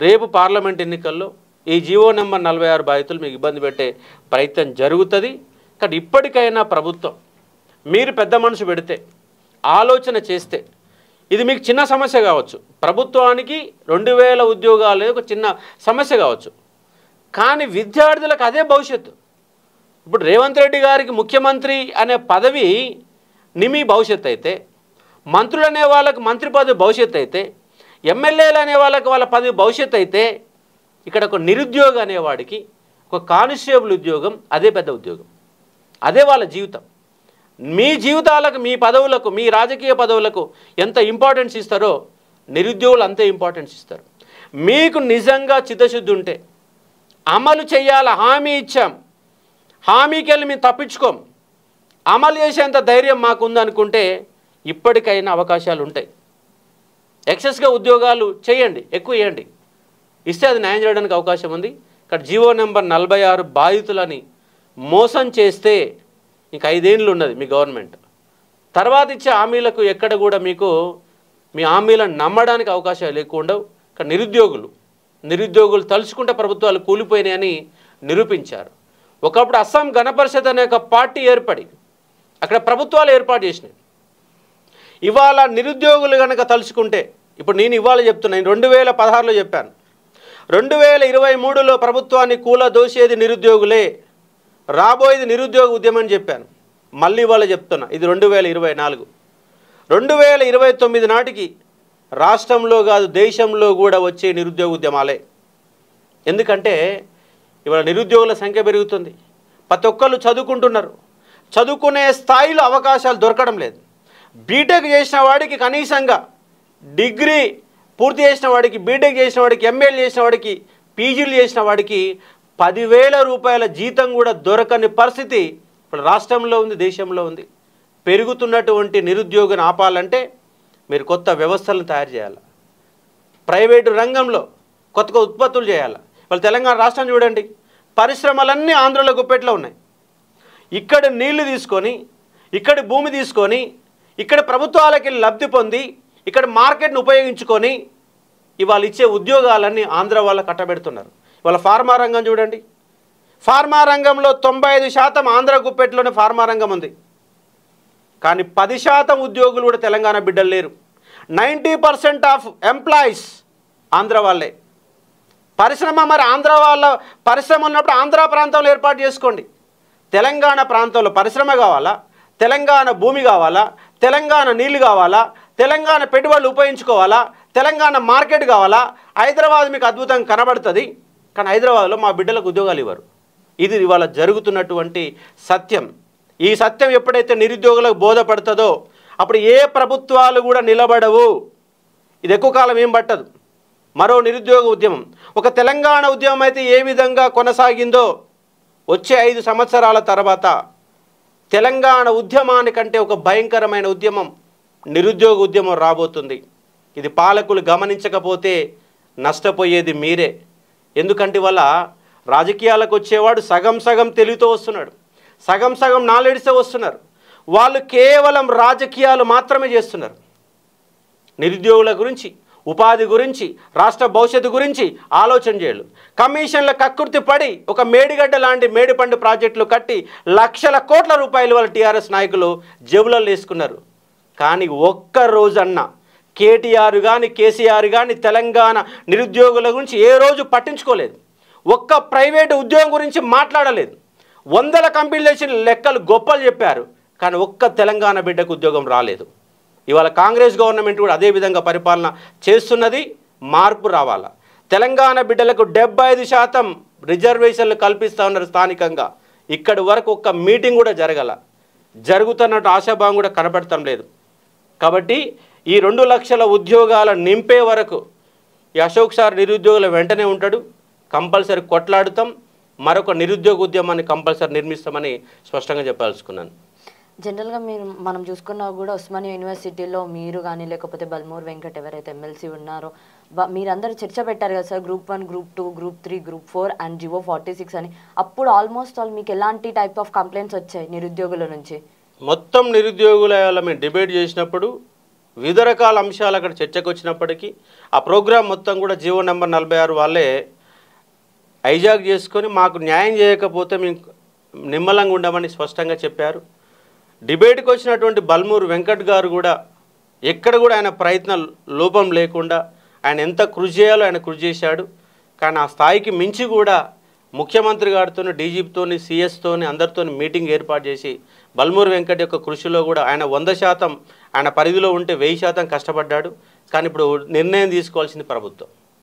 రేపు పార్లమెంట్ ఎన్నికల్లో ఈ జీవో నెంబర్ 46 బాధితులు మీకు ఇబ్బంది పెట్టే ప్రయత్నం జరుగుతుంది. కానీ ఇప్పటికైనా ప్రభుత్వం మీరు పెద్ద మనసు పెడితే ఆలోచన చేస్తే ఇది మీకు చిన్న సమస్య కావచ్చు, ప్రభుత్వానికి 2000 ఉద్యోగాలు ఒక చిన్న సమస్య కావచ్చు, కానీ విద్యార్థులకు అదే భవిష్యత్తు. ఇప్పుడు రేవంత్ రెడ్డి గారికి ముఖ్యమంత్రి అనే పదవి నిమి భవిష్యత్తు అయితే, మంత్రులు అనే వాళ్ళకు మంత్రి పదవి భవిష్యత్తు అయితే, ఎమ్మెల్యేలు అనే వాళ్ళకి వాళ్ళ పదవి భవిష్యత్తు అయితే, ఇక్కడ ఒక నిరుద్యోగ అనేవాడికి ఒక కానిస్టేబుల్ ఉద్యోగం అదే పెద్ద ఉద్యోగం, అదే వాళ్ళ జీవితం. మీ జీవితాలకు, మీ పదవులకు, మీ రాజకీయ పదవులకు ఎంత ఇంపార్టెన్స్ ఇస్తారో నిరుద్యోగులు అంతే ఇంపార్టెన్స్ ఇస్తారు. మీకు నిజంగా చిత్తశుద్ధి ఉంటే అమలు చేయాల, హామీ ఇచ్చాం, హామీకి వెళ్ళి మేము తప్పించుకోం, అమలు చేసేంత ధైర్యం మాకుందనుకుంటే ఇప్పటికైనా అవకాశాలు ఉంటాయి. ఎక్సెస్గా ఉద్యోగాలు చేయండి, ఎక్కువ ఇవ్వండి, ఇస్తే అది న్యాయం చేయడానికి అవకాశం ఉంది. ఇక్కడ జీవో నెంబర్ 46 బాధితులని మోసం చేస్తే ఇంక 5 ఏళ్ళు ఉన్నది మీ గవర్నమెంట్. తర్వాత ఇచ్చే హామీలకు ఎక్కడ కూడా మీకు మీ హామీలను నమ్మడానికి అవకాశాలు లేకుండా ఇక్కడ నిరుద్యోగులు తలుచుకుంటే ప్రభుత్వాలు కూలిపోయినాయని నిరూపించారు. ఒకప్పుడు అస్సాం గణ పరిషత్ అనే ఒక పార్టీ ఏర్పడి అక్కడ ప్రభుత్వాలు ఏర్పాటు చేసినాయి. ఇవాళ నిరుద్యోగులు కనుక తలుచుకుంటే, ఇప్పుడు నేను ఇవాళ చెప్తున్నాను, 2016లో చెప్పాను, 2023లో ప్రభుత్వాన్ని కూలదోసేది నిరుద్యోగులే, రాబోయేది నిరుద్యోగ ఉద్యమం అని చెప్పాను. మళ్ళీ ఇవాళ చెప్తున్నా, ఇది 2024. 2029 నాటికి రాష్ట్రంలో కాదు దేశంలో కూడా వచ్చే నిరుద్యోగ ఉద్యమాలే. ఎందుకంటే ఇవాళ నిరుద్యోగుల సంఖ్య పెరుగుతుంది, ప్రతి ఒక్కళ్ళు చదువుకుంటున్నారు, చదువుకునే స్థాయిలో అవకాశాలు దొరకడం లేదు. బీటెక్ చేసిన వాడికి కనీసంగా డిగ్రీ పూర్తి చేసిన వాడికి, బీటెక్ చేసిన వాడికి, ఎంఏలు చేసిన వాడికి, పీజీలు చేసిన వాడికి 10,000 రూపాయల జీతం కూడా దొరకని పరిస్థితి ఇప్పుడు రాష్ట్రంలో ఉంది, దేశంలో ఉంది. పెరుగుతున్నటువంటి నిరుద్యోగిని ఆపాలంటే మీరు కొత్త వ్యవస్థలను తయారు చేయాలి, ప్రైవేటు రంగంలో కొత్త ఉత్పత్తులు చేయాలి. వాళ్ళు తెలంగాణ రాష్ట్రం చూడండి, పరిశ్రమలన్నీ ఆంధ్రలో గుప్పెట్లో ఉన్నాయి. ఇక్కడ నీళ్లు తీసుకొని, ఇక్కడ భూమి తీసుకొని, ఇక్కడ ప్రభుత్వాలకి లబ్ధి పొంది, ఇక్కడ మార్కెట్ను ఉపయోగించుకొని ఇవాళ ఇచ్చే ఉద్యోగాలన్నీ ఆంధ్ర వాళ్ళ కట్టబెడుతున్నారు. ఇవాళ ఫార్మా రంగం చూడండి, ఫార్మా రంగంలో 95% ఆంధ్ర గుప్పెట్లోనే ఫార్మా రంగం ఉంది, కానీ 10% ఉద్యోగులు కూడా తెలంగాణ బిడ్డలు లేరు. 90% ఆఫ్ ఎంప్లాయీస్ ఆంధ్ర వాళ్ళే. పరిశ్రమ మరి ఆంధ్ర వాళ్ళ పరిశ్రమ ఉన్నప్పుడు ఆంధ్ర ప్రాంతంలో ఏర్పాటు చేసుకోండి. తెలంగాణ ప్రాంతంలో పరిశ్రమ కావాలా, తెలంగాణ భూమి కావాలా, తెలంగాణ నీళ్లు కావాలా, తెలంగాణ పెట్టుబడులు ఉపయోగించుకోవాలా, తెలంగాణ మార్కెట్ కావాలా. హైదరాబాద్ మీకు అద్భుతంగా కనబడుతుంది, కానీ హైదరాబాద్లో మా బిడ్డలకు ఉద్యోగాలు ఇవ్వరు. ఇది ఇవాళ జరుగుతున్నటువంటి సత్యం. ఈ సత్యం ఎప్పుడైతే నిరుద్యోగులకు బోధపడుతుందో అప్పుడు ఏ ప్రభుత్వాలు కూడా నిలబడవు. ఇది ఎక్కువ కాలం ఏం పట్టదు. మరో నిరుద్యోగ ఉద్యమం, ఒక తెలంగాణ ఉద్యమం అయితే ఏ విధంగా కొనసాగిందో వచ్చే 5 సంవత్సరాల తర్వాత తెలంగాణ ఉద్యమానికంటే ఒక భయంకరమైన ఉద్యమం, నిరుద్యోగ ఉద్యమం రాబోతుంది. ఇది పాలకులు గమనించకపోతే నష్టపోయేది మీరే. ఎందుకంటే వల్ల రాజకీయాలకు వచ్చేవాడు సగం తెలివితో వస్తున్నాడు, సగం నాలెడ్జ్తో వస్తున్నారు. వాళ్ళు కేవలం రాజకీయాలు మాత్రమే చేస్తున్నారు. నిరుద్యోగుల గురించి, ఉపాధి గురించి, రాష్ట్ర భవిష్యత్తు గురించి ఆలోచన చేయలు. కమిషన్ల కక్కుర్తి పడి ఒక మేడిగడ్డ లాంటి మేడిపండు ప్రాజెక్టులు కట్టి లక్షల కోట్ల రూపాయలు వాళ్ళ టీఆర్ఎస్ నాయకులు జేబులలో వేసుకున్నారు. కానీ ఒక్క రోజన్నా కేటీఆర్ కానీ కేసీఆర్ కానీ తెలంగాణ నిరుద్యోగుల గురించి ఏ రోజు పట్టించుకోలేదు. ఒక్క ప్రైవేటు ఉద్యోగం గురించి మాట్లాడలేదు. 100 కంపెనీలు చేసిన లెక్కలు గొప్పలు చెప్పారు, కానీ ఒక్క తెలంగాణ బిడ్డకు ఉద్యోగం రాలేదు. ఇవాళ కాంగ్రెస్ గవర్నమెంట్ కూడా అదే విధంగా పరిపాలన చేస్తున్నది. మార్పు రావాలా. తెలంగాణ బిడ్డలకు 75% రిజర్వేషన్లు కల్పిస్తూ ఉన్నారు స్థానికంగా. ఇక్కడి వరకు ఒక్క మీటింగ్ కూడా జరుగుతున్నట్టు ఆశాభావం కూడా కనపడటం లేదు. కాబట్టి ఈ 2 లక్షల ఉద్యోగాల నింపే వరకు ఈ అశోక్ సార్ నిరుద్యోగుల వెంటనే ఉంటాడు. కంపల్సరీ కొట్లాడుతాం, మరొక నిరుద్యోగ ఉద్యమాన్ని కంపల్సరీ నిర్మిస్తామని స్పష్టంగా చెప్పాల్సుకున్నాను. జనరల్గా మనం చూసుకున్నా కూడా ఉస్మానియా యూనివర్సిటీలో మీరు కానీ లేకపోతే బల్మూర్ వెంకట్ ఎవరైతే ఎమ్మెల్సీ ఉన్నారో మీరందరూ చర్చ పెట్టారు కదా sir, Group 1, Group 2, Group 3, Group 4 and GO 46 అని. అప్పుడు ఆల్మోస్ట్ ఆల్ మీకు ఎలాంటి టైప్ ఆఫ్ కంప్లైంట్స్ వచ్చాయి నిరుద్యోగుల నుంచి? మొత్తం నిరుద్యోగుల మేము డిబేట్ చేసినప్పుడు వివిధ రకాల అంశాలు అక్కడ చర్చకు వచ్చినప్పటికీ ఆ ప్రోగ్రాం మొత్తం కూడా జీవో నెంబర్ 46 వాళ్ళే హైజాక్ చేసుకొని మాకు న్యాయం చేయకపోతే మేము నిమ్మలంగా ఉండమని స్పష్టంగా చెప్పారు. డిబేట్కి వచ్చినటువంటి బల్మూరు వెంకట్ గారు కూడా ఎక్కడ కూడా ఆయన ప్రయత్నం లోపం లేకుండా ఆయన ఎంత కృషి చేయాలో ఆయన కృషి చేశాడు. కానీ ఆ స్థాయికి మించి కూడా ముఖ్యమంత్రి గారితో, డీజీపీతోని, సిఎస్తోని అందరితో మీటింగ్ ఏర్పాటు చేసి బల్మూరు వెంకట్ యొక్క కృషిలో కూడా ఆయన 100% ఆయన పరిధిలో ఉంటే 1000% కష్టపడ్డాడు. కానీ ఇప్పుడు నిర్ణయం తీసుకోవాల్సింది ప్రభుత్వం.